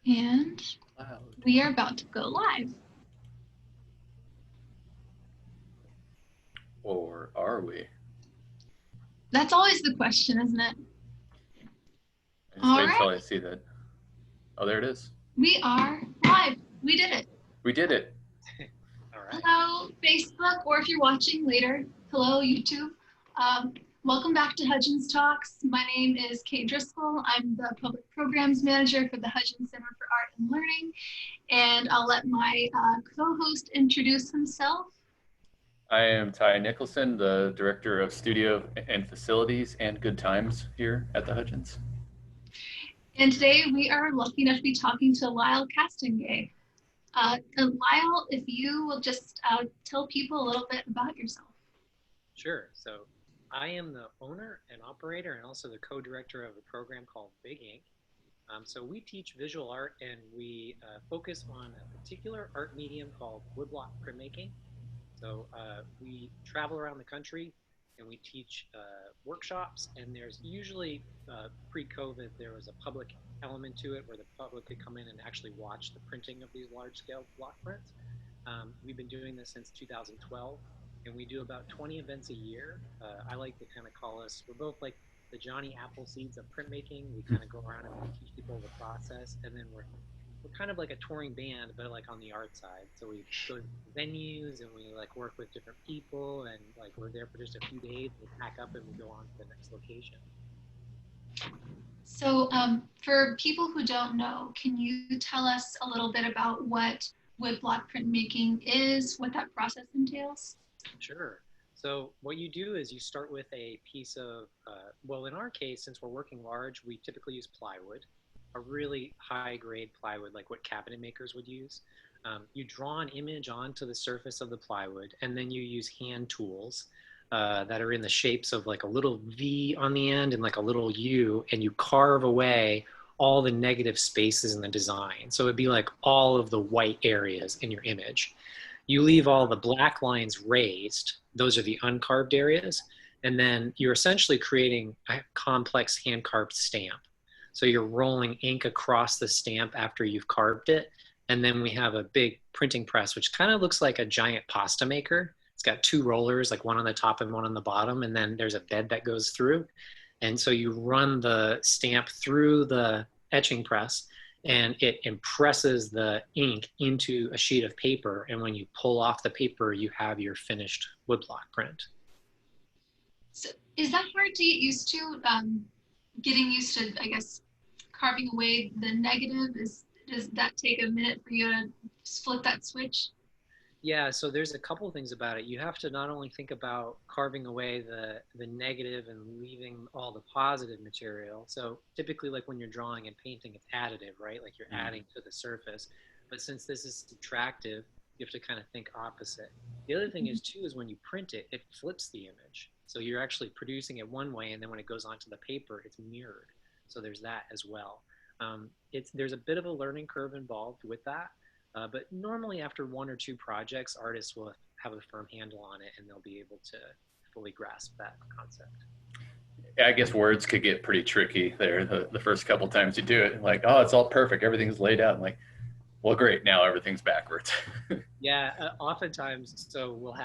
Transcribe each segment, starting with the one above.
And Loud. we are about to go live. Or are we? That's always the question, isn't it? I just All wait until right, I see that. Oh, there it is. we are live. We did it. We did it. All right. Hello, Facebook, or if you're watching later, hello, YouTube. Um, Welcome back to Hudgens Talks. My name is Kate Driscoll. I'm the Public Programs Manager for the Hudgens Center for Art and Learning, and I'll let my co-host introduce himself. I am Ty Nicholson, the Director of Studio and Facilities and Good Times here at the Hudgens. And today we are lucky enough to be talking to Lyell Castonguay. Lyell, if you will just tell people a little bit about yourself. Sure. So I am the owner and operator and also the co-director of a program called Big Ink. So we teach visual art and we focus on a particular art medium called woodblock printmaking. So we travel around the country and we teach workshops, and there's usually pre-COVID there was a public element to it where the public could come in and actually watch the printing of these large-scale block prints. We've been doing this since 2012, and we do about 20 events a year. I like to kind of call us, we're both like the Johnny Appleseeds of printmaking. We kind of go around and we teach people the process, and then we're kind of like a touring band, but like on the art side. So we go to venues and we like work with different people, and like we're there for just a few days. We pack up and we go on to the next location. So for people who don't know, can you tell us a little bit about what woodblock printmaking is, what that process entails? Sure. So what you do is you start with a piece of, well, in our case, since we're working large, we typically use plywood, a really high grade plywood, like what cabinet makers would use. You draw an image onto the surface of the plywood, and then you use hand tools that are in the shapes of like a little V on the end and like a little U, and you carve away all the negative spaces in the design. So it'd be like all of the white areas in your image. You leave all the black lines raised. Those are the uncarved areas. And then you're essentially creating a complex hand-carved stamp. So you're rolling ink across the stamp after you've carved it. And then we have a big printing press, which kind of looks like a giant pasta maker. It's got two rollers, like one on the top and one on the bottom. And then there's a bed that goes through. And so you run the stamp through the etching press, and it impresses the ink into a sheet of paper. And when you pull off the paper, you have your finished woodblock print. So is that hard to get used to? Getting used to, I guess, carving away the negative? Does that take a minute for you to flip that switch? Yeah, so there's a couple things about it. You have to not only think about carving away the negative and leaving all the positive material. So typically, like when you're drawing and painting, it's additive, right? Like you're adding to the surface. But since this is subtractive, you have to kind of think opposite. The other thing is too is when you print it, it flips the image. So you're actually producing it one way, and then when it goes onto the paper, it's mirrored. So there's that as well. There's a bit of a learning curve involved with that. But normally after one or two projects, artists will have a firm handle on it and they'll be able to fully grasp that concept. Yeah, I guess words could get pretty tricky there the first couple times you do it. Like, oh, it's all perfect. Everything's laid out. I'm like, well, great. Now everything's backwards. Yeah, oftentimes, so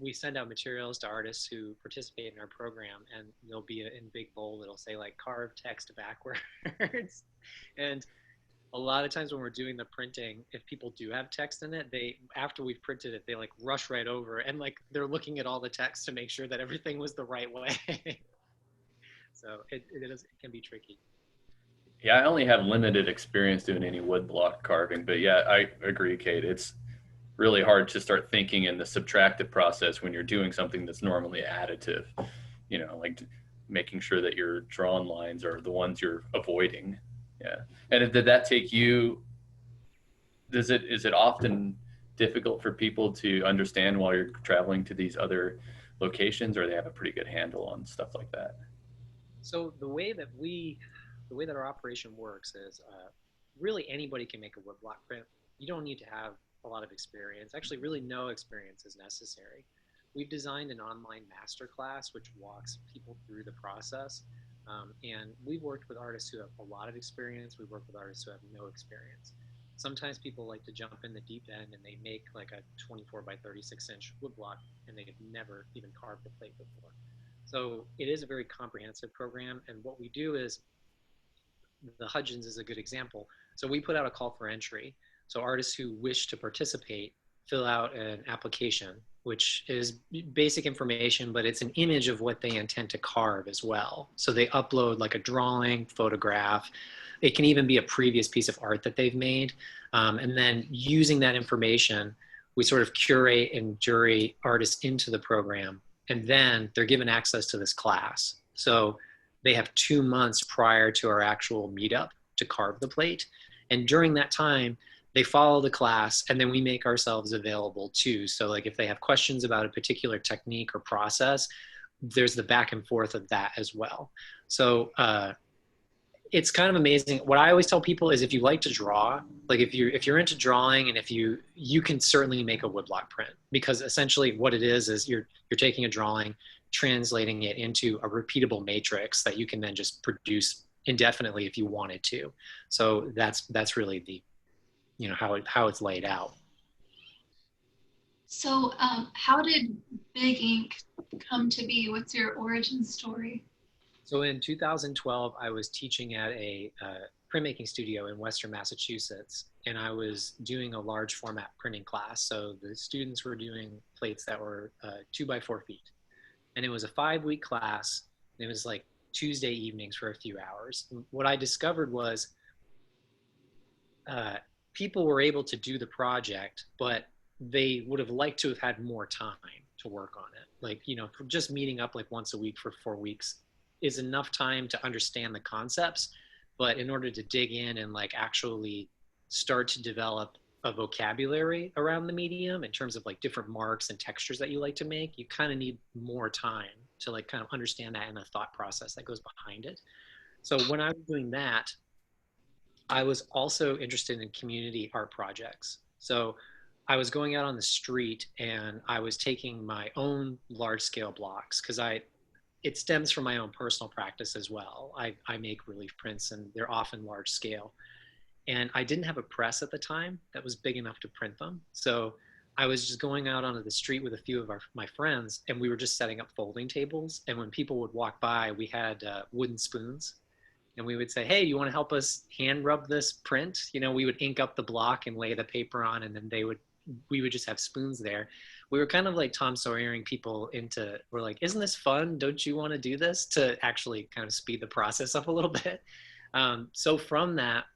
we send out materials to artists who participate in our program, and there'll be in big bold, it'll say like carve text backwards. And a lot of times when we're doing the printing, if people do have text in it, they after we've printed it, they like rush right over and like they're looking at all the text to make sure that everything was the right way. So it can be tricky. Yeah, I only have limited experience doing any woodblock carving, but yeah, I agree, Kate. It's really hard to start thinking in the subtractive process when you're doing something that's normally additive. Like making sure that your drawn lines are the ones you're avoiding. Yeah. And did that take you? Is it often difficult for people to understand while you're traveling to these other locations, or they have a pretty good handle on stuff like that? So the way that our operation works is really anybody can make a woodblock print. You don't need to have a lot of experience. Actually, really no experience is necessary. We've designed an online masterclass which walks people through the process. And we've worked with artists who have a lot of experience. We've worked with artists who have no experience. Sometimes people like to jump in the deep end and they make like a 24 by 36-inch woodblock and they've never even carved the plate before. So it is a very comprehensive program. And what we do is, the Hudgens is a good example. So we put out a call for entry. So artists who wish to participate fill out an application, which is basic information, but it's an image of what they intend to carve as well. So they upload like a drawing, photograph. It can even be a previous piece of art that they've made. And then using that information, we sort of curate and jury artists into the program. And then they're given access to this class. So they have 2 months prior to our actual meetup to carve the plate. And during that time, they follow the class, and then we make ourselves available too. So like if they have questions about a particular technique or process, there's the back and forth of that as well. So it's kind of amazing. What I always tell people is if you like to draw, like if you're into drawing, and if you can certainly make a woodblock print, because essentially what it is you're taking a drawing, translating it into a repeatable matrix that you can then just produce indefinitely if you wanted to. So that's really the, you know, how it's laid out. So how did Big Ink come to be? What's your origin story? So in 2012, I was teaching at a printmaking studio in Western Massachusetts, and I was doing a large format printing class. So the students were doing plates that were 2 by 4 feet. And it was a 5-week class. And it was like Tuesday evenings for a few hours. And what I discovered was people were able to do the project, but they would have liked to have had more time to work on it. Like, you know, just meeting up like once a week for 4 weeks is enough time to understand the concepts. But in order to dig in and like actually start to develop a vocabulary around the medium in terms of like different marks and textures that you like to make, you kind of need more time to like kind of understand that and the thought process that goes behind it. So when I was doing that, I was also interested in community art projects. So I was going out on the street and I was taking my own large scale blocks because it stems from my own personal practice as well. I make relief prints and they're often large scale. And I didn't have a press at the time that was big enough to print them. So I was just going out onto the street with a few of my friends, and we were just setting up folding tables. And when people would walk by, we had wooden spoons. And we would say, hey, you want to help us hand rub this print? You know, we would ink up the block and lay the paper on, and then we would just have spoons there. We were kind of like Tom Sawyering people into, we're like, isn't this fun? Don't you want to do this? To actually kind of speed the process up a little bit. So from that,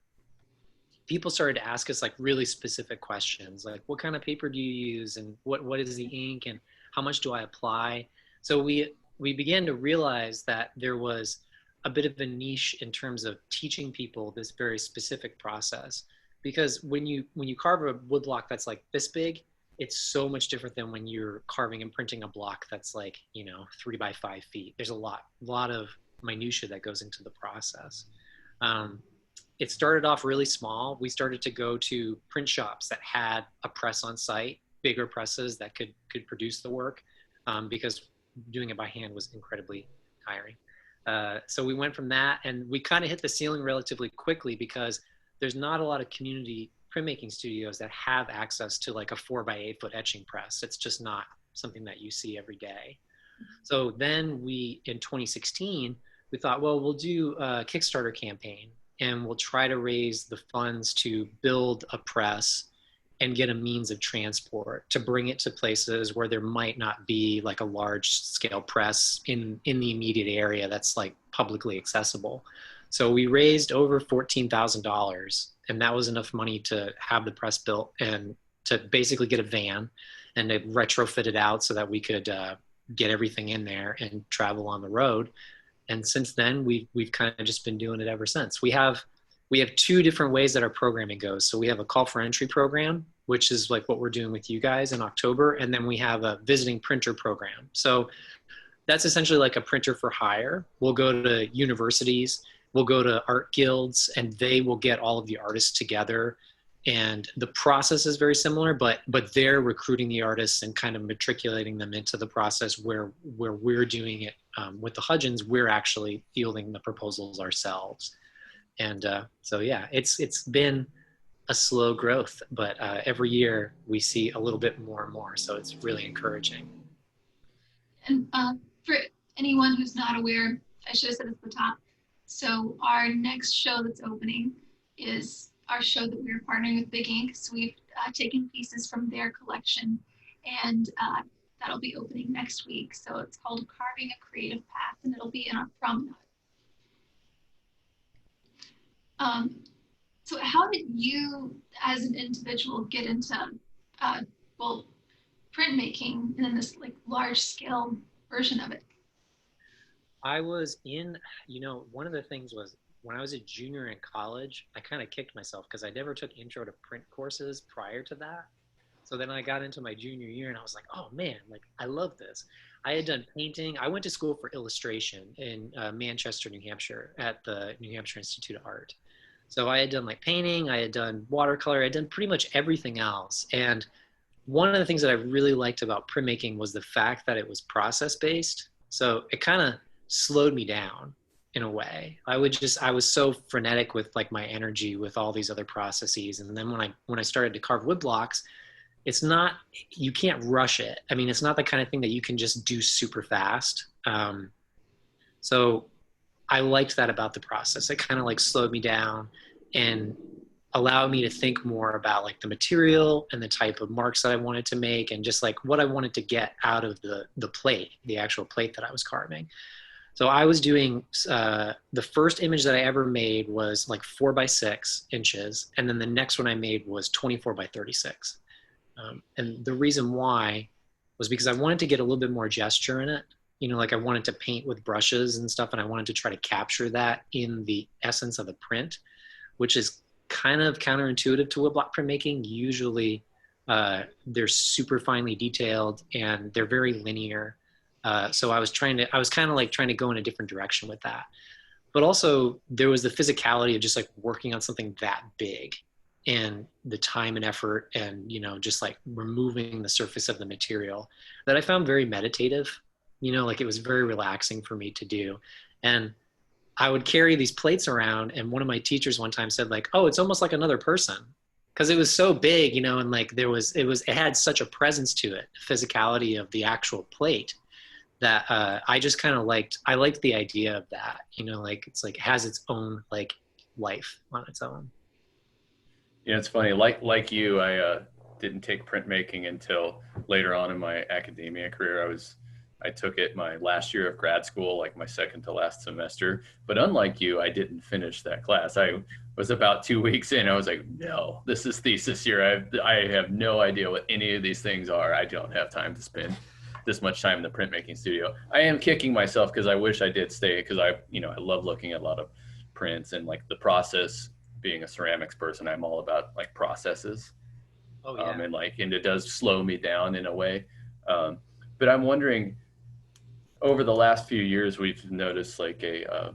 people started to ask us like really specific questions, like what kind of paper do you use, and what is the ink, and how much do I apply? So we began to realize that there was a bit of a niche in terms of teaching people this very specific process, because when you carve a woodblock that's like this big, it's so much different than when you're carving and printing a block that's like, you know, 3 by 5 feet. There's a lot of minutia that goes into the process. It started off really small. We started to go to print shops that had a press on site, bigger presses that could produce the work, because doing it by hand was incredibly tiring. So we went from that, and we kind of hit the ceiling relatively quickly because there's not a lot of community printmaking studios that have access to like a 4 by 8 foot etching press. It's just not something that you see every day. So then in 2016, we thought, well, we'll do a Kickstarter campaign, and we'll try to raise the funds to build a press and get a means of transport to bring it to places where there might not be like a large scale press in the immediate area that's like publicly accessible. So we raised over $14,000, and that was enough money to have the press built and to basically get a van and to retrofit it out so that we could get everything in there and travel on the road. And since then, we've kind of just been doing it ever since. We have 2 different ways that our programming goes. So we have a call for entry program, which is like what we're doing with you guys in October. And then we have a visiting printer program. So that's essentially like a printer for hire. We'll go to universities, we'll go to art guilds, and they will get all of the artists together and the process is very similar, but they're recruiting the artists and kind of matriculating them into the process where we're doing it with the Hudgens. We're actually fielding the proposals ourselves. And so, yeah, it's been a slow growth, but every year we see a little bit more and more. So it's really encouraging. And for anyone who's not aware, I should have said at the top. So our next show that's opening is our show that we're partnering with Big Ink. So we've taken pieces from their collection, and that'll be opening next week. So it's called Carving a Creative Path, and it'll be in our promenade. So how did you, as an individual, get into, well, printmaking and then this like large scale version of it? I was in, one of the things was when I was a junior in college, I kind of kicked myself because I never took intro to print courses prior to that. So then I got into my junior year and I was like, oh man, like I love this. I had done painting. I went to school for illustration in Manchester, New Hampshire at the New Hampshire Institute of Art. So I had done like painting, I had done watercolor, I had done pretty much everything else. And one of the things that I really liked about printmaking was the fact that it was process-based. So it kind of slowed me down in a way. I was so frenetic with like my energy with all these other processes. And then when I started to carve wood blocks, you can't rush it. I mean, it's not the kind of thing that you can just do super fast. So I liked that about the process. It kind of like slowed me down and allowed me to think more about like the material and the type of marks that I wanted to make and just like what I wanted to get out of the plate, the actual plate that I was carving. So I was doing, the first image that I ever made was like 4 by 6 inches. And then the next one I made was 24 by 36. And the reason why was because I wanted to get a little bit more gesture in it. Like I wanted to paint with brushes and stuff, and I wanted to try to capture that in the essence of the print, which is kind of counterintuitive to woodblock printmaking. Usually they're super finely detailed and they're very linear. So I was kind of like trying to go in a different direction with that. But also there was the physicality of just like working on something that big and the time and effort and, just like removing the surface of the material that I found very meditative. Like it was very relaxing for me to do. And I would carry these plates around, and one of my teachers one time said like, oh, it's almost like another person. Cause it was so big, and like it had such a presence to it, the physicality of the actual plate that I just kind of liked the idea of that, like it's like it has its own like life on its own. Yeah, it's funny. Like you, I didn't take printmaking until later on in my academia career. I took it my last year of grad school, like my second to last semester. But unlike you, I didn't finish that class. I was about 2 weeks in. I was like, no, this is thesis year. I have no idea what any of these things are. I don't have time to spend this much time in the printmaking studio. I am kicking myself because I wish I did stay, because I love looking at a lot of prints and like the process. Being a ceramics person, I'm all about like processes. Oh, yeah. And it does slow me down in a way. But I'm wondering, over the last few years, we've noticed like a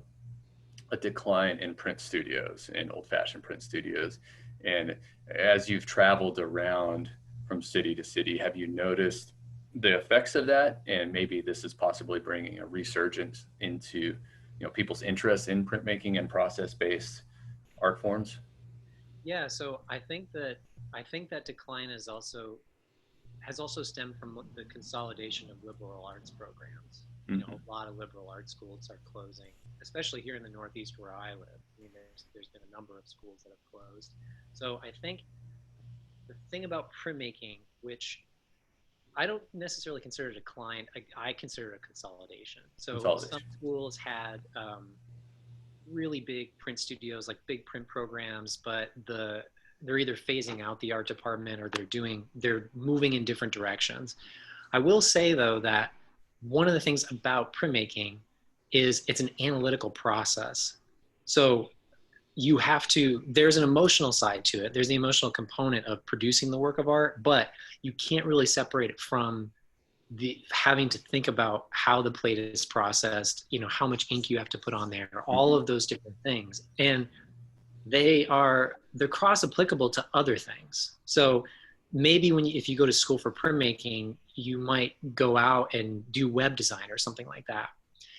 decline in print studios, in old-fashioned print studios. And as you've traveled around from city to city, have you noticed the effects of that? And maybe this is possibly bringing a resurgence into people's interest in printmaking and process-based art forms? Yeah, so I think that decline has also stemmed from the consolidation of liberal arts programs. Mm-hmm. A lot of liberal arts schools are closing, especially here in the Northeast where I live. I mean, there's been a number of schools that have closed. So I think the thing about printmaking, which I don't necessarily consider a decline, I consider it a consolidation. So some schools had really big print studios, like big print programs, but they're either phasing out the art department or they're moving in different directions. I will say though that one of the things about printmaking is it's an analytical process. So there's an emotional side to it. There's the emotional component of producing the work of art, but you can't really separate it from having to think about how the plate is processed, how much ink you have to put on there, all of those different things. And they are they're cross applicable to other things. So maybe if you go to school for printmaking, you might go out and do web design or something like that.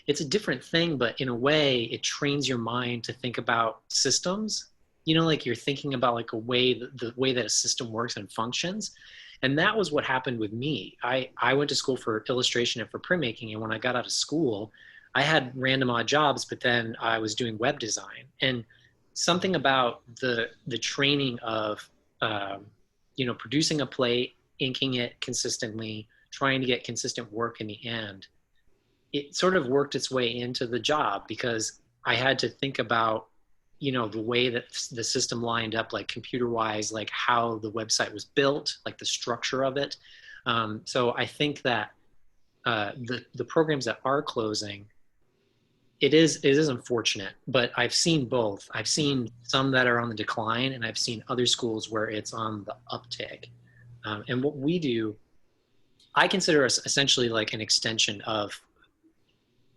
It's a different thing, but in a way it trains your mind to think about systems, like you're thinking about like the way that a system works and functions. And that was what happened with me. I went to school for illustration and for printmaking. And when I got out of school, I had random odd jobs, but then I was doing web design. And something about the training of, producing a plate, inking it consistently, trying to get consistent work in the end, it sort of worked its way into the job because I had to think about, the way that the system lined up, like computer wise, like how the website was built, like the structure of it. So I think that the programs that are closing, it is unfortunate, but I've seen both. I've seen some that are on the decline, and I've seen other schools where it's on the uptick. And what we do, I consider us essentially like an extension of,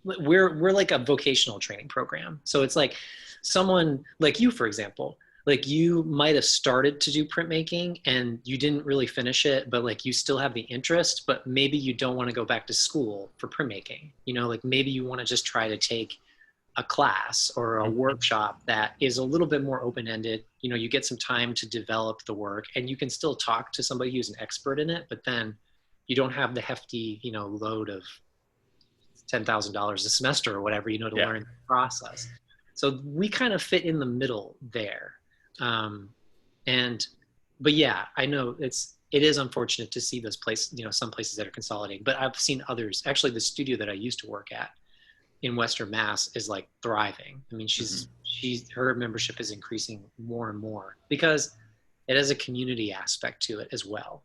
we're like a vocational training program. So it's like someone like you, for example, like you might have started to do printmaking and you didn't really finish it, but like you still have the interest, but maybe you don't want to go back to school for printmaking. Like maybe you want to just try to take a class or a workshop that is a little bit more open-ended. You get some time to develop the work and you can still talk to somebody who's an expert in it, but then you don't have the hefty, load of $10,000 a semester or whatever, to learn the process. So we kind of fit in the middle there. But yeah, I know it is unfortunate to see those places, some places that are consolidating, but I've seen others. Actually, the studio that I used to work at in Western Mass is like thriving. I mean, her membership is increasing more and more because it has a community aspect to it as well.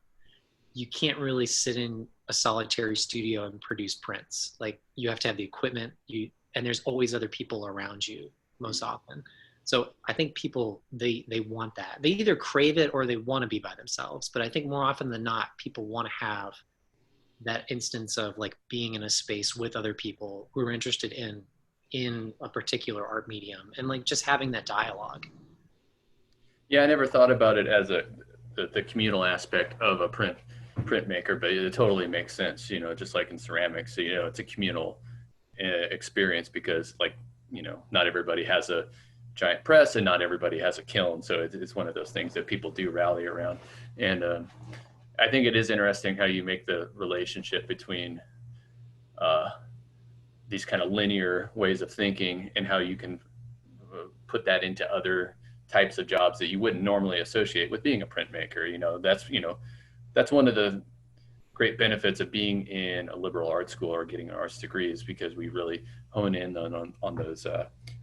You can't really sit in a solitary studio and produce prints. Like you have to have the equipment, and there's always other people around you most often. So I think people, they want that. They either crave it or they want to be by themselves. But I think more often than not, people want to have that instance of like being in a space with other people who are interested in a particular art medium and like just having that dialogue. Yeah, I never thought about it as the communal aspect of a printmaker, but it totally makes sense, just like in ceramics. So, it's a communal experience because like, not everybody has a giant press and not everybody has a kiln. So it's one of those things that people do rally around. And I think it is interesting how you make the relationship between these kind of linear ways of thinking and how you can put that into other types of jobs that you wouldn't normally associate with being a printmaker. That's one of the great benefits of being in a liberal arts school or getting an arts degree is because we really hone in on those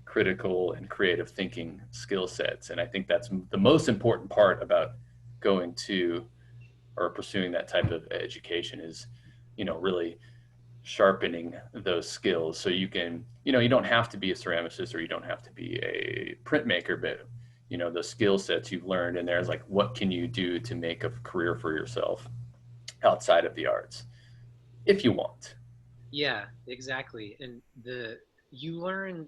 critical and creative thinking skill sets. And I think that's the most important part about going to or pursuing that type of education is, really sharpening those skills. So you can, you don't have to be a ceramicist or you don't have to be a printmaker, but, the skill sets you've learned and there's like, what can you do to make a career for yourself outside of the arts if you want? Yeah, exactly. And you learn,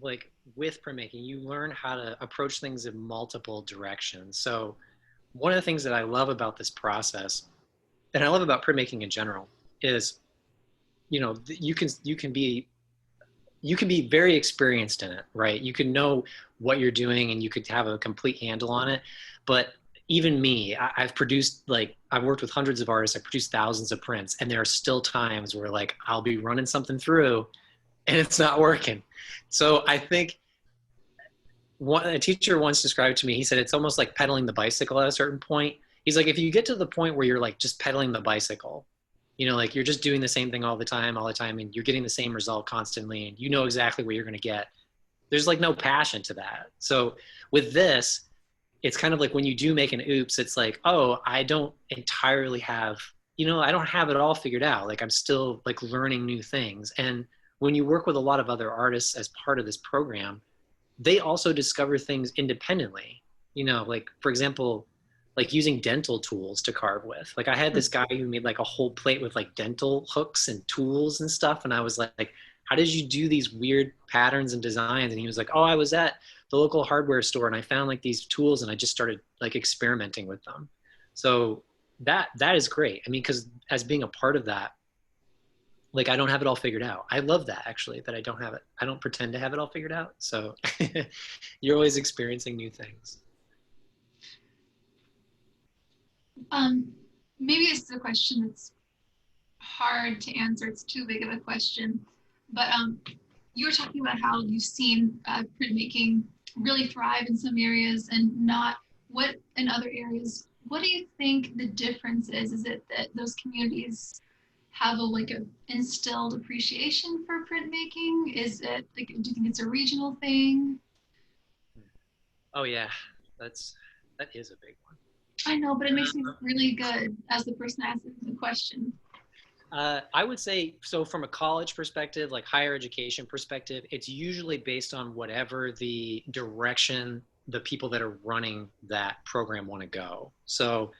like with printmaking, you learn how to approach things in multiple directions. So one of the things that I love about this process, and I love about printmaking in general, is, you can be very experienced in it, right? You can know what you're doing and you could have a complete handle on it. But even me, I've worked with hundreds of artists, I've produced thousands of prints, and there are still times where like, I'll be running something through and it's not working. So I think a teacher once described to me, he said, it's almost like pedaling the bicycle at a certain point. He's like, if you get to the point where you're like just pedaling the bicycle, like you're just doing the same thing all the time, and you're getting the same result constantly, and you know exactly what you're going to get. There's like no passion to that. So with this, it's kind of like when you do make an oops, it's like, oh, I don't entirely have, I don't have it all figured out. Like I'm still like learning new things. And when you work with a lot of other artists as part of this program, they also discover things independently, like for example, like using dental tools to carve with. Like I had this guy who made like a whole plate with like dental hooks and tools and stuff. And I was like, how did you do these weird patterns and designs? And he was like, oh, I was at the local hardware store and I found like these tools and I just started like experimenting with them. So that is great. I mean, because as being a part of that, like I don't have it all figured out. I love that actually, that I don't have it. I don't pretend to have it all figured out. So you're always experiencing new things. Maybe this is a question that's hard to answer. It's too big of a question, but you were talking about how you've seen printmaking really thrive in some areas and not what in other areas. What do you think the difference is? Is it that those communities have a instilled appreciation for printmaking? Is it like, do you think it's a regional thing? Oh yeah, that is a big one. I know, but it makes me really good as the person asking the question. I would say, so from a college perspective, like higher education perspective, it's usually based on whatever the direction the people that are running that program want to go. So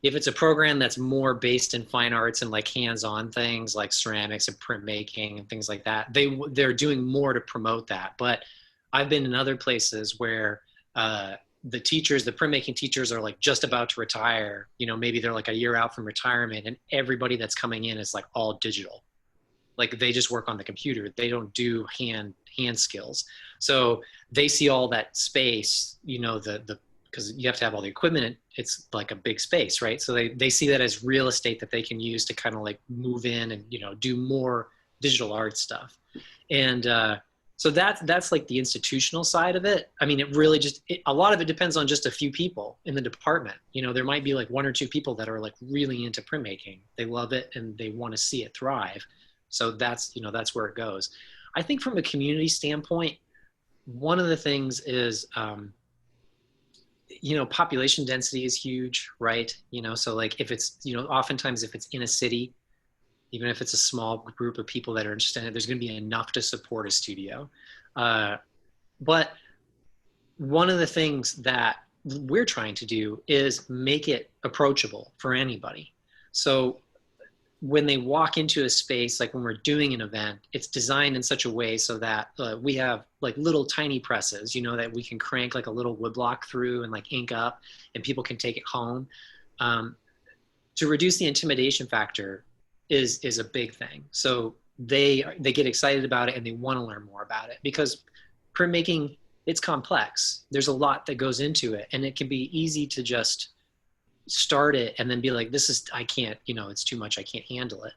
if it's a program that's more based in fine arts and like hands-on things like ceramics and printmaking and things like that, they're doing more to promote that. But I've been in other places where the printmaking teachers are like just about to retire. You know, maybe they're like a year out from retirement and everybody that's coming in is like all digital. Like they just work on the computer. They don't do hand skills. So they see all that space, you know, because you have to have all the equipment. It's like a big space, right? So they see that as real estate that they can use to kind of like move in and, you know, do more digital art stuff. And so that's like the institutional side of it. I mean, it really a lot of it depends on just a few people in the department. You know, there might be like one or two people that are like really into printmaking. They love it and they want to see it thrive. So that's where it goes. I think from a community standpoint, one of the things is, you know, population density is huge, right? You know, so like if it's, you know, oftentimes if it's in a city, even if it's a small group of people that are interested in it, there's going to be enough to support a studio. But one of the things that we're trying to do is make it approachable for anybody. So when they walk into a space, like when we're doing an event, it's designed in such a way so that we have like little tiny presses, you know, that we can crank like a little woodblock through and like ink up and people can take it home. To reduce the intimidation factor is a big thing. So they get excited about it and they want to learn more about it because printmaking, it's complex. There's a lot that goes into it and it can be easy to just start it and then be like, I can't, you know, it's too much. I can't handle it.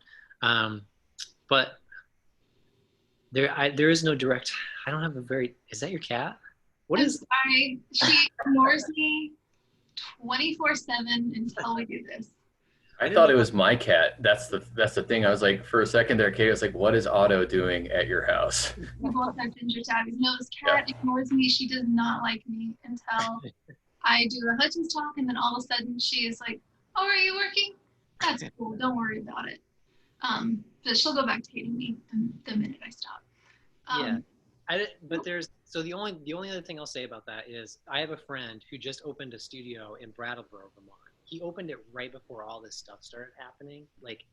But there is no direct, I don't have is that your cat? What I'm is? sorry. She ignores me 24/7 until we do this. I thought it was my cat. That's the thing. I was like, for a second there, Kate, I was like, what is Otto doing at your house? We both have ginger tabbies. No, this cat ignores me. She does not like me until I do a Hudgens talk, and then all of a sudden she is like, "Oh, are you working? That's cool. Don't worry about it." But she'll go back to hating me the minute I stop. But the only other thing I'll say about that is I have a friend who just opened a studio in Brattleboro, Vermont. He opened it right before all this stuff started happening, like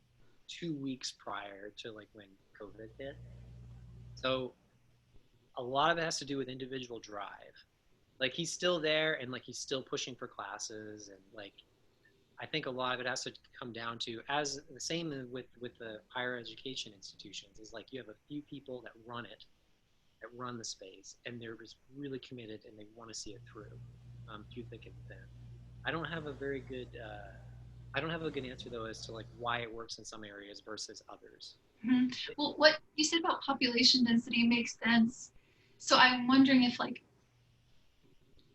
2 weeks prior to like when COVID hit. So a lot of it has to do with individual drive. Like he's still there and like he's still pushing for classes and like I think a lot of it has to come down to as the same with the higher education institutions is like you have a few people that run the space and they're just really committed and they want to see it through through thick and thin. I don't have a good answer though as to like why it works in some areas versus others. Mm-hmm. Well, what you said about population density makes sense. So I'm wondering if like,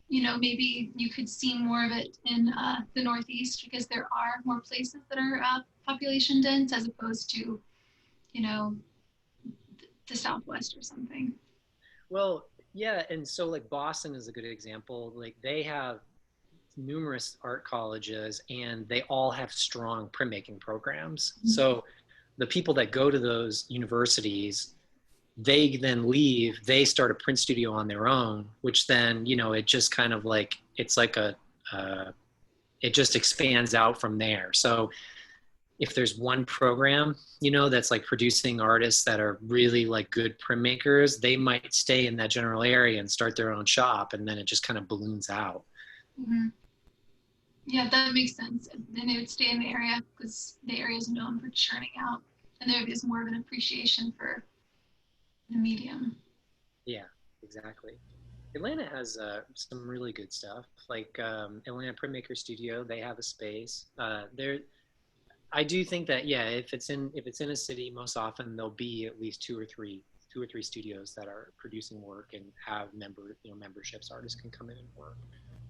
you know, maybe you could see more of it in the Northeast because there are more places that are population dense as opposed to, you know, the Southwest or something. Well, yeah, and so like Boston is a good example. Like they have numerous art colleges and they all have strong printmaking programs. Mm-hmm. So the people that go to those universities, they then leave, they start a print studio on their own, which then, you know, it just kind of like, it's like it just expands out from there. So if there's one program, you know, that's like producing artists that are really like good printmakers, they might stay in that general area and start their own shop, and then it just kind of balloons out. Mm-hmm. Yeah, that makes sense. Then they would stay in the area because the area is known for churning out, and there is more of an appreciation for the medium. Yeah, exactly. Atlanta has some really good stuff. Like Atlanta Printmaker Studio, they have a space. I do think that, yeah, if it's in a city, most often there'll be at least two or three studios that are producing work and have memberships. Artists can come in and work.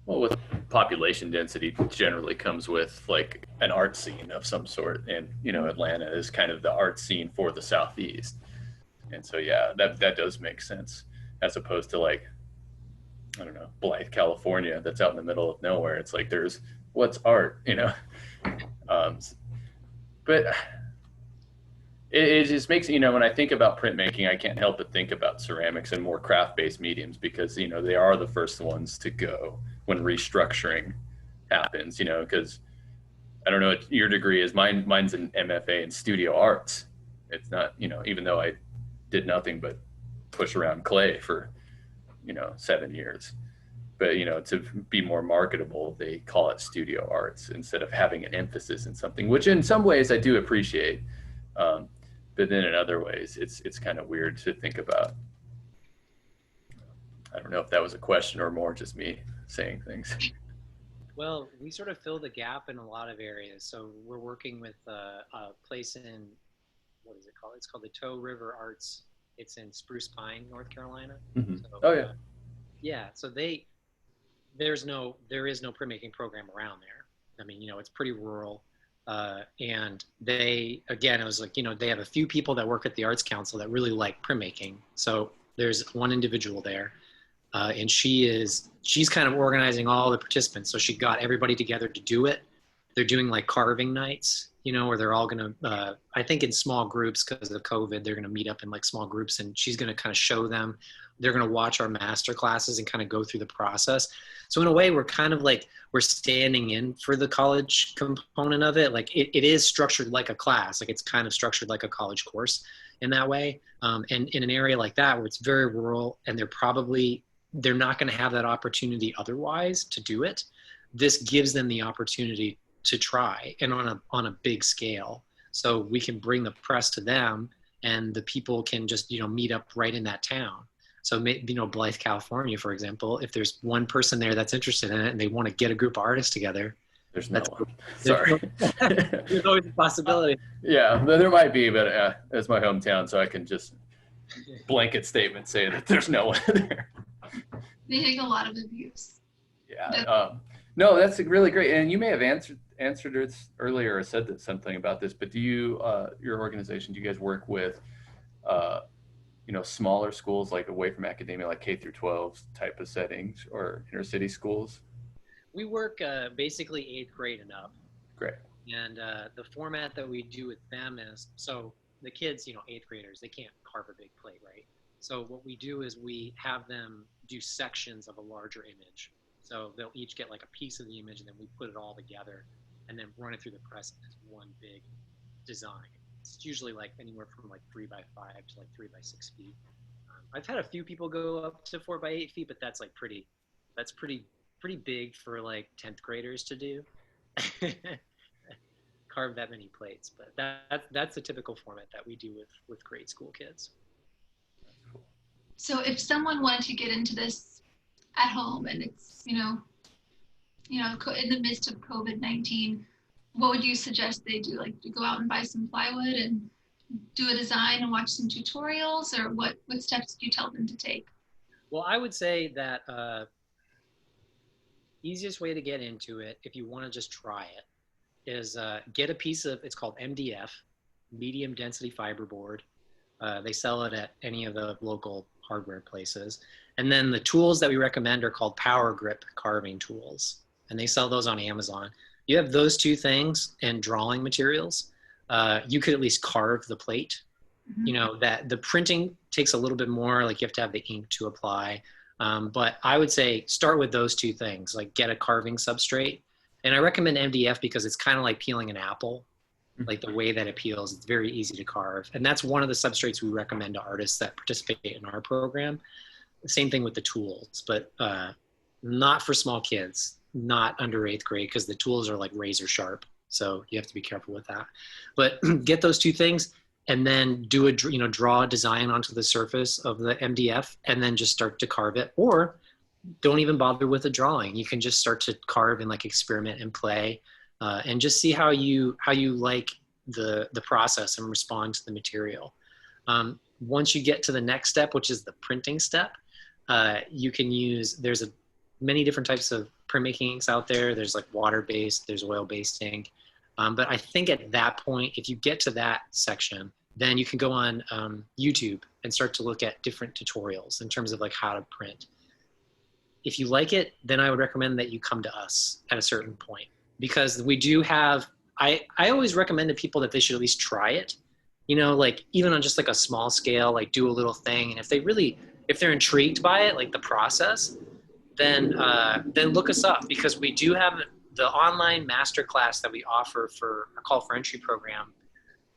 Well, with population density generally comes with like an art scene of some sort, and Atlanta is kind of the art scene for the Southeast, and so yeah, that does make sense, as opposed to like, I don't know, Blythe, California, that's out in the middle of nowhere. It's like, there's what's art, but it just makes, when I think about printmaking, I can't help but think about ceramics and more craft-based mediums, because they are the first ones to go when restructuring happens, because I don't know what your degree is. Mine's an MFA in studio arts. It's not, even though I did nothing but push around clay for 7 years, but to be more marketable, they call it studio arts instead of having an emphasis in something, which in some ways I do appreciate, but then in other ways it's kind of weird to think about. I don't know if that was a question or more just me saying things. Well, we sort of fill the gap in a lot of areas. So we're working with a place in, what is it called? It's called the Tow River Arts. It's in Spruce Pine, North Carolina. Mm-hmm. So, oh yeah. Yeah. So there is no printmaking program around there. I mean, it's pretty rural. And it was like, they have a few people that work at the Arts Council that really like printmaking. So there's one individual there. And she's kind of organizing all the participants. So she got everybody together to do it. They're doing like carving nights, where they're all going to, I think in small groups because of COVID, they're going to meet up in like small groups, and she's going to kind of show them. They're going to watch our master classes and kind of go through the process. So in a way, we're kind of like, we're standing in for the college component of it. Like it is structured like a class. Like it's kind of structured like a college course in that way. And in an area like that where it's very rural and they're not going to have that opportunity otherwise to do it. This gives them the opportunity to try, and on a big scale. So we can bring the press to them, and the people can just, meet up right in that town. So, Blythe, California, for example, if there's one person there that's interested in it and they want to get a group of artists together, there's no one. Sorry. There's always a possibility. Yeah, there might be, but it's my hometown, so I can just blanket statement say that there's no one there. They take a lot of abuse. Yeah. No, that's really great. And you may have answered it earlier or said something about this, but do you, your organization, do you guys work with, smaller schools, like away from academia, like K through 12 type of settings, or inner city schools? We work basically 8th grade and up. Great. And the format that we do with them is, so the kids, 8th graders, they can't carve a big plate, right? So what we do is we have them do sections of a larger image. So they'll each get like a piece of the image, and then we put it all together and then run it through the press as one big design. It's usually like anywhere from like 3 by 5 to like 3 by 6 feet. I've had a few people go up to 4 by 8 feet, but that's like pretty big for like 10th graders to do. Carve that many plates, but that's the typical format that we do with grade school kids. So if someone wanted to get into this at home, and it's, in the midst of COVID-19, what would you suggest they do? Like, to go out and buy some plywood and do a design and watch some tutorials, or what steps do you tell them to take? Well, I would say that easiest way to get into it, if you want to just try it, is get a piece of, it's called MDF, medium density fiberboard. They sell it at any of the local hardware places. And then the tools that we recommend are called power grip carving tools. And they sell those on Amazon. You have those two things and drawing materials. You could at least carve the plate. Mm-hmm. That the printing takes a little bit more, like you have to have the ink to apply. But I would say start with those two things, like get a carving substrate. And I recommend MDF because it's kind of like peeling an apple. like the way that it peels. It's very easy to carve. And that's one of the substrates we recommend to artists that participate in our program. Same thing with the tools, but not for small kids, not under 8th grade, because the tools are like razor sharp. So you have to be careful with that. But get those two things and then do a, draw a design onto the surface of the MDF and then just start to carve it. Or don't even bother with a drawing. You can just start to carve and like experiment and play and just see how you like the process and respond to the material. Once you get to the next step, which is the printing step, you can use, there's many different types of printmaking inks out there. There's like water-based, there's oil-based ink. But I think at that point, if you get to that section, then you can go on YouTube and start to look at different tutorials in terms of like how to print. If you like it, then I would recommend that you come to us at a certain point, because we do have, I always recommend to people that they should at least try it, like even on just like a small scale, like do a little thing. And if they're intrigued by it, like the process, then look us up, because we do have the online masterclass that we offer for our call for entry program.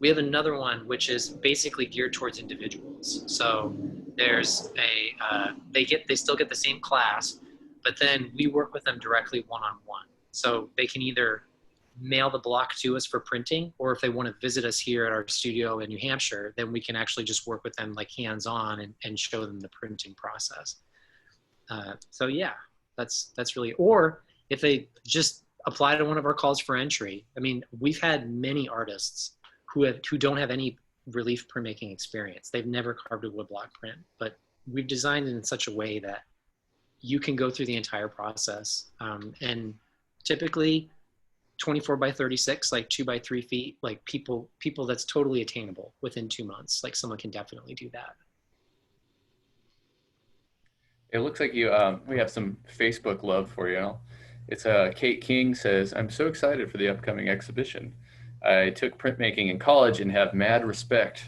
We have another one which is basically geared towards individuals. So there's they still get the same class, but then we work with them directly one-on-one. So they can either mail the block to us for printing, or if they want to visit us here at our studio in New Hampshire, then we can actually just work with them like hands-on and show them the printing process. So yeah, that's really, or if they just apply to one of our calls for entry. I mean, we've had many artists who don't have any relief printmaking experience. They've never carved a woodblock print, but we've designed it in such a way that you can go through the entire process. And typically 24 by 36, like 2 by 3 feet, like people that's totally attainable within 2 months. Like someone can definitely do that. It looks like we have some Facebook love for you. It's Kate King says, I'm so excited for the upcoming exhibition. I took printmaking in college and have mad respect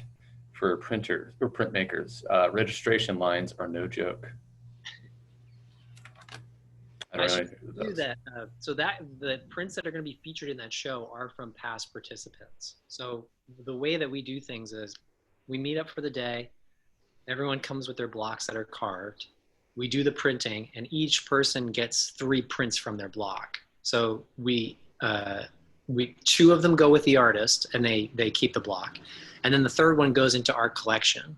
for printers or printmakers. Registration lines are no joke. I should do that. So the prints that are going to be featured in that show are from past participants. So the way that we do things is we meet up for the day. Everyone comes with their blocks that are carved. We do the printing, and each person gets 3 prints from their block. So we 2 of them go with the artist, and they keep the block. And then the 3rd one goes into our collection.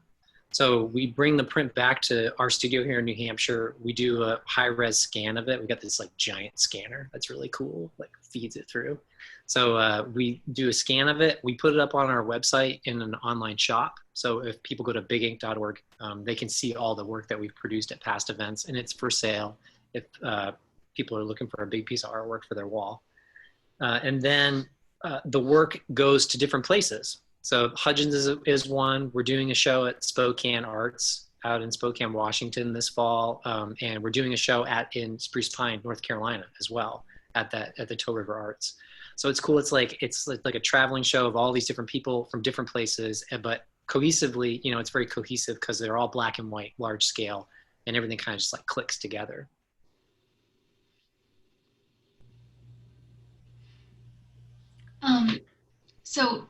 So we bring the print back to our studio here in New Hampshire. We do a high-res scan of it. We got this like giant scanner that's really cool, like feeds it through. So we do a scan of it. We put it up on our website in an online shop. So if people go to bigink.org, they can see all the work that we've produced at past events, and it's for sale if people are looking for a big piece of artwork for their wall. And then the work goes to different places. So Hudgens is one. We're doing a show at Spokane Arts out in Spokane, Washington this fall. And we're doing a show in Spruce Pine, North Carolina as well at the Toe River Arts. So it's cool. It's like a traveling show of all these different people from different places, but cohesively, it's very cohesive because they're all black and white, large scale, and everything kind of just like clicks together. So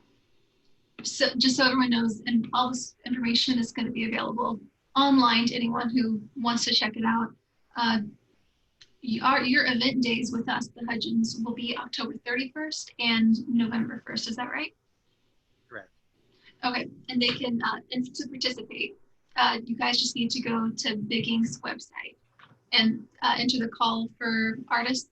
just so everyone knows, and all this information is going to be available online to anyone who wants to check it out. Your event days with us, the Hudgens, will be October 31st and November 1st. Is that right? Correct. Okay, and they can, and to participate, you guys just need to go to Big Ink's website and enter the call for artists.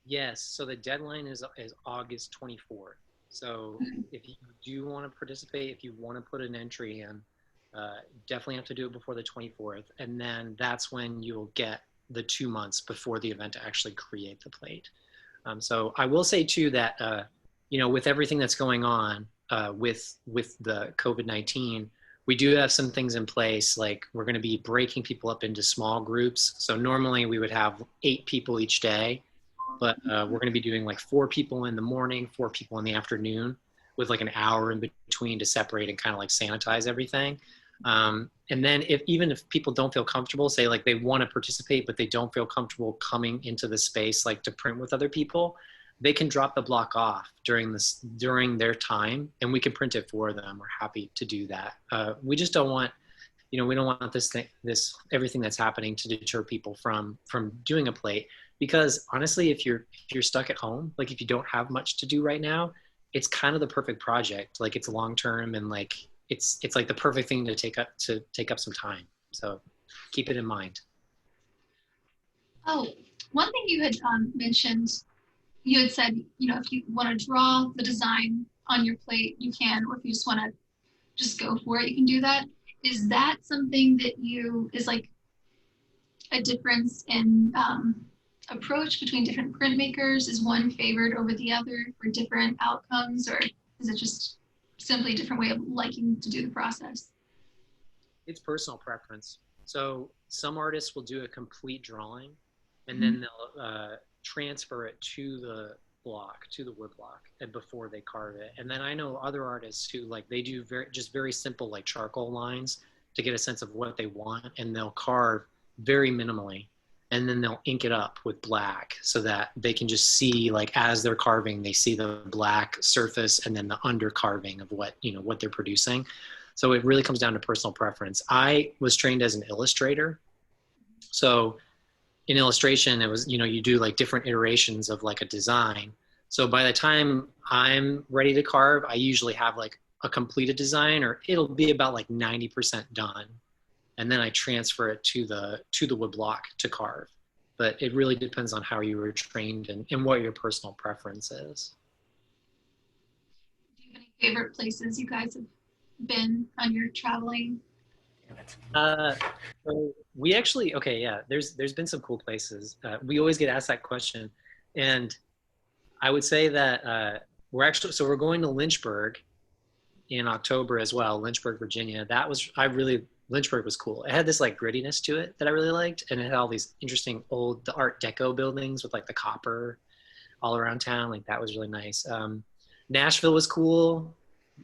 Yes, so the deadline is August 24th. So if you do want to participate, if you want to put an entry in, definitely have to do it before the 24th. And then that's when you'll get the 2 months before the event to actually create the plate. So I will say too that, with everything that's going on with the COVID-19, we do have some things in place, like we're going to be breaking people up into small groups. So normally we would have 8 people each day. But we're going to be doing like 4 people in the morning, 4 people in the afternoon, with like an hour in between to separate and kind of like sanitize everything. And then even if people don't feel comfortable, say like they want to participate, but they don't feel comfortable coming into the space like to print with other people, they can drop the block off during their time, and we can print it for them. We're happy to do that. We just don't want, we don't want everything that's happening to deter people from doing a plate, because honestly, if you're stuck at home, like if you don't have much to do right now, it's kind of the perfect project. Like it's long term, and like it's like the perfect thing to take up some time. So keep it in mind. Oh, one thing you had mentioned, you had said, if you want to draw the design on your plate, you can, or if you just want to just go for it, you can do that. Is that something that is like a difference in approach between different printmakers? Is one favored over the other for different outcomes, or is it just simply a different way of liking to do the process? It's personal preference. So some artists will do a complete drawing, and then they'll transfer it to the wood block, and before they carve it. And then I know other artists who they do very simple like charcoal lines to get a sense of what they want, and they'll carve very minimally, and then they'll ink it up with black so that they can just see, as they're carving, they see the black surface and then the under carving of what they're producing. So it really comes down to personal preference. I was trained as an illustrator, so in illustration, it was, you do different iterations of a design. So by the time I'm ready to carve, I usually have a completed design, or it'll be about 90% done. And then I transfer it to the wood block to carve. But it really depends on how you were trained and what your personal preference is. Do you have any favorite places you guys have been on your traveling? So we actually, there's been some cool places. We always get asked that question. And I would say that we're going to Lynchburg in October as well, Lynchburg, Virginia. Lynchburg was cool. It had this grittiness to it that I really liked. And it had all these interesting the Art Deco buildings with the copper all around town. That was really nice. Nashville was cool.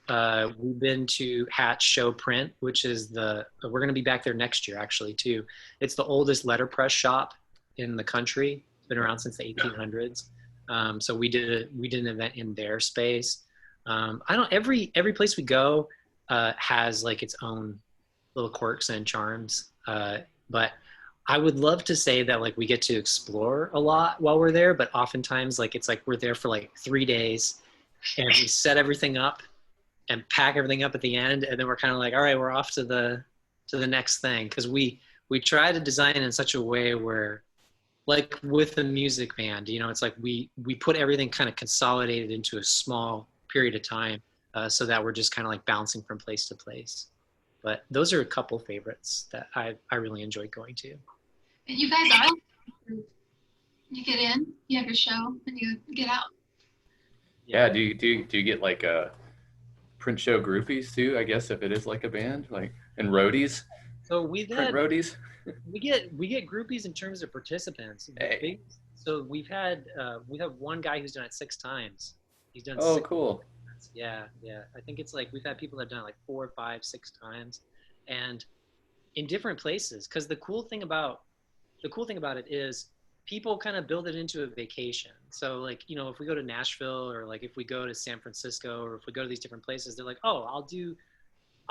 We've been to Hatch Show Print, which is we're going to be back there next year actually too. It's the oldest letterpress shop in the country. It's been around since the 1800s. So we did an event in their space. Every place we go has its own little quirks and charms. But I would love to say that we get to explore a lot while we're there, but oftentimes it's we're there for 3 days and we set everything up and pack everything up at the end, and then we're kind of all right, we're off to the next thing, because we try to design in such a way where with a music band, it's we put everything kind of consolidated into a small period of time, so that we're just kind of bouncing from place to place. But those are a couple favorites that I really enjoy going to. And you guys are, you get in, you have your show, and you get out. Yeah. Do you get a print show groupies too? I guess if it is a band, and roadies. So we've print had roadies. we get groupies in terms of participants. Hey. So we have one guy who's done it 6 times. He's done. Oh, 6 cool. times. Yeah. I think it's we've had people that have done it 4, 5, 6 times, and in different places. Because the cool thing about it is people kind of build it into a vacation. So if we go to Nashville, or if we go to San Francisco, or if we go to these different places, they're oh,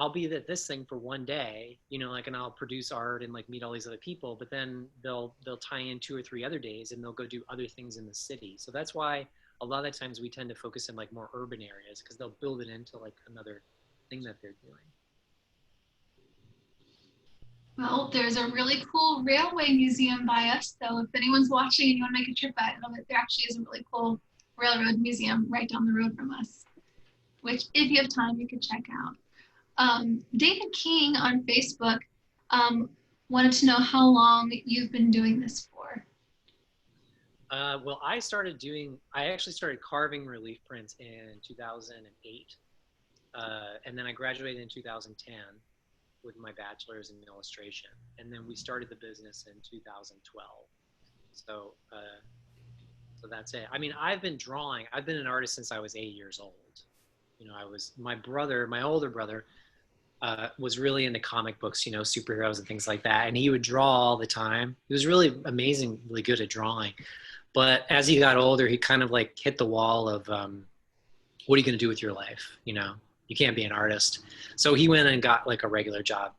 I'll be at this thing for 1 day, and I'll produce art and meet all these other people, but then they'll tie in 2 or 3 other days and they'll go do other things in the city. So that's why a lot of the times we tend to focus in more urban areas, because they'll build it into another thing that they're doing. Well, there's a really cool railway museum by us, so if anyone's watching and you want to make a trip out of it, there actually is a really cool railroad museum right down the road from us, which if you have time, you could check out. David King on Facebook wanted to know how long you've been doing this for. Well, I actually started carving relief prints in 2008, and then I graduated in 2010 with my bachelor's in illustration, and then we started the business in 2012. So that's it. I mean, I've been an artist since I was 8 years old. My older brother was really into comic books, superheroes and things like that, and he would draw all the time. He was really amazingly good at drawing. But as he got older, he kind of like hit the wall of, what are you going to do with your life? You know, you can't be an artist. So he went and got like a regular job.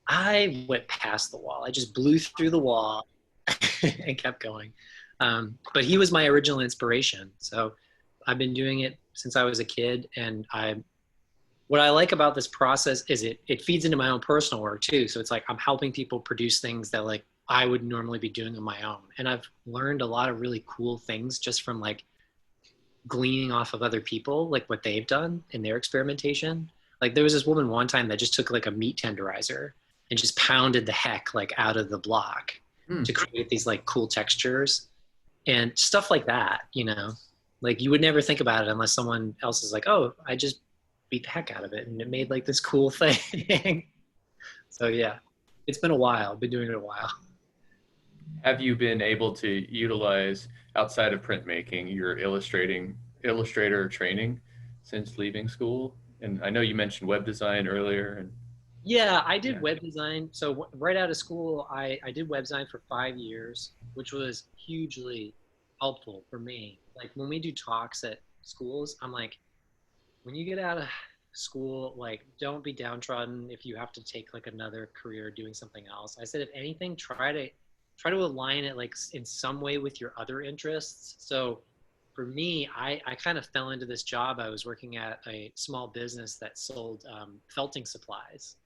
I went past the wall. I just blew through the wall and kept going. But he was my original inspiration. So I've been doing it since I was a kid. And what I like about this process is it feeds into my own personal work too. So it's like I'm helping people produce things that like I would normally be doing on my own. And I've learned a lot of really cool things just from like gleaning off of other people, like what they've done in their experimentation. Like there was this woman one time that just took like a meat tenderizer and just pounded the heck like out of the block to create these like cool textures and stuff like that, you know, like you would never think about it unless someone else is like, oh, I just beat the heck out of it and it made like this cool thing. So yeah, it's been a while. I've been doing it a while. Have you been able to utilize outside of printmaking your illustrator training since leaving school? And I know you mentioned web design earlier. And Yeah, I did web design. So right out of school, I did web design for 5 years, which was hugely helpful for me. Like when we do talks at schools, I'm like, when you get out of school, like don't be downtrodden if you have to take like another career doing something else. I said, if anything, try to align it like in some way with your other interests. So for me, I kind of fell into this job. I was working at a small business that sold felting supplies,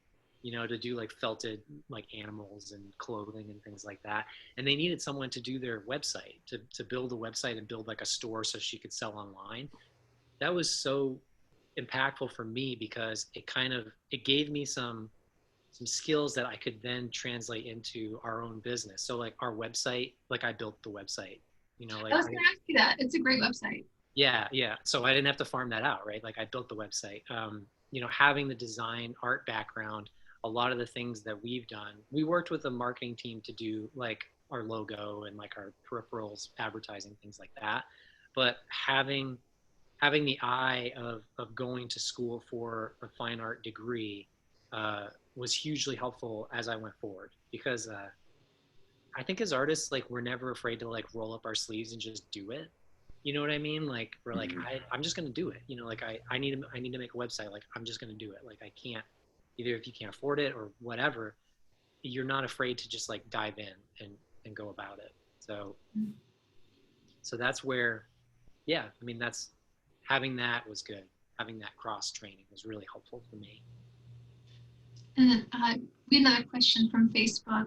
you know, to do like felted like animals and clothing and things like that. And they needed someone to do their website, to build a website and build like a store so she could sell online. That was so impactful for me because it gave me some skills that I could then translate into our own business. So like our website, like I built the website, you know, like I was going to ask you that. It's a great website. yeah. So I didn't have to farm that out, right? Like I built the website. You know, having the design art background, a lot of the things that we've done, we worked with a marketing team to do like our logo and like our peripherals, advertising, things like that. But having the eye of going to school for a fine art degree was hugely helpful as I went forward because I think as artists, like we're never afraid to like roll up our sleeves and just do it. You know what I mean? Like we're like, I'm just going to do it. You know, like I need to make a website. Like I'm just going to do it. Like I can't, either if you can't afford it or whatever, you're not afraid to just like dive in and go about it. So that's where, yeah, I mean, that's, having that was good. Having that cross training was really helpful for me. And we have another question from Facebook.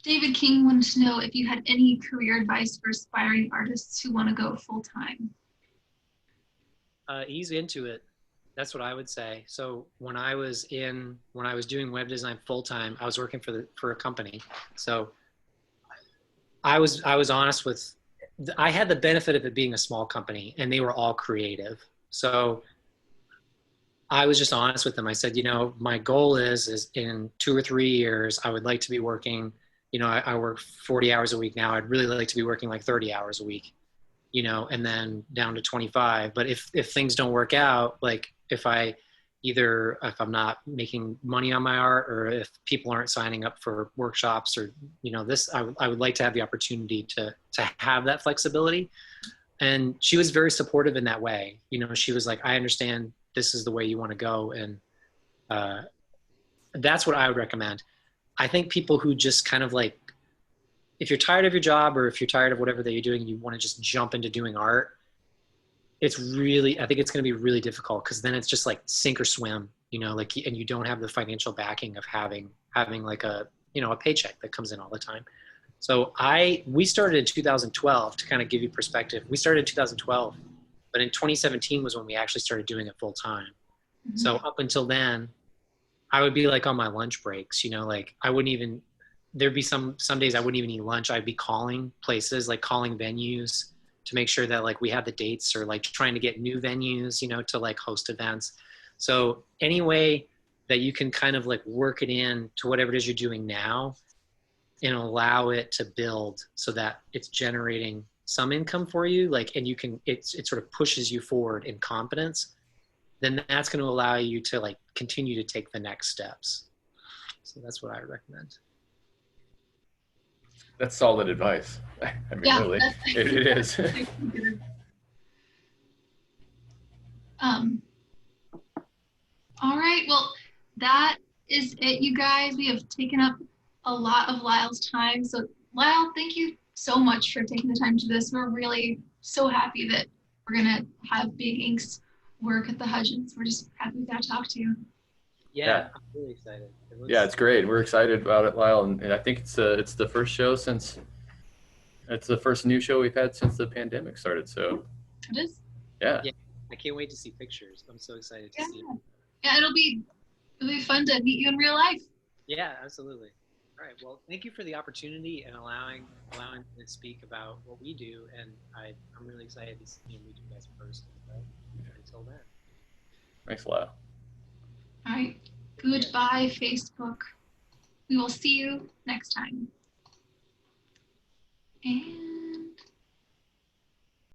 David King wanted to know if you had any career advice for aspiring artists who want to go full time. Ease into it. That's what I would say. So when I was doing web design full time, I was working for a company. So I was honest with. I had the benefit of it being a small company and they were all creative. So I was just honest with them. I said, you know, my goal is in 2 or 3 years, I would like to be working, you know, I work 40 hours a week now. I'd really like to be working like 30 hours a week, you know, and then down to 25. But if things don't work out, like if I'm not making money on my art or if people aren't signing up for workshops or, you know, I would like to have the opportunity to have that flexibility. And she was very supportive in that way. You know, she was like, I understand this is the way you want to go. And that's what I would recommend. I think people who just kind of like, if you're tired of your job or if you're tired of whatever that you're doing, and you want to just jump into doing art, I think it's going to be really difficult because then it's just like sink or swim, you know, like, and you don't have the financial backing of having like a, you know, a paycheck that comes in all the time. So we started in 2012 to kind of give you perspective. We started in 2012, but in 2017 was when we actually started doing it full time. Mm-hmm. So up until then, I would be like on my lunch breaks, you know, like there'd be some days I wouldn't even eat lunch. I'd be calling places, like calling venues to make sure that like we had the dates or like trying to get new venues, you know, to like host events. So any way that you can kind of like work it in to whatever it is you're doing now and allow it to build so that it's generating some income for you, like, and you can, it sort of pushes you forward in confidence, then that's going to allow you to like continue to take the next steps. So that's what I recommend. That's solid advice. I mean, Yeah, really, it is. um, all right, well, that is it, you guys. We have taken up a lot of Lyle's time. So Lyle, thank you so much for taking the time to do this. We're really so happy that we're gonna have Big Ink's work at the Hudgens. We're just happy we got to talk to you. Yeah, I'm really excited. Yeah, it's great. We're excited about it, Lyle, and I think it's the first show since it's the first new show we've had since the pandemic started. So It is. yeah, Yeah, I can't wait to see pictures. I'm so excited to see it. Yeah, it'll be fun to meet you in real life. Yeah, absolutely. All right. Well, thank you for the opportunity and allowing me to speak about what we do. And I'm really excited to meet you guys in person. But until then. thanks, Lyle. All right. Goodbye, Facebook. We will see you next time. And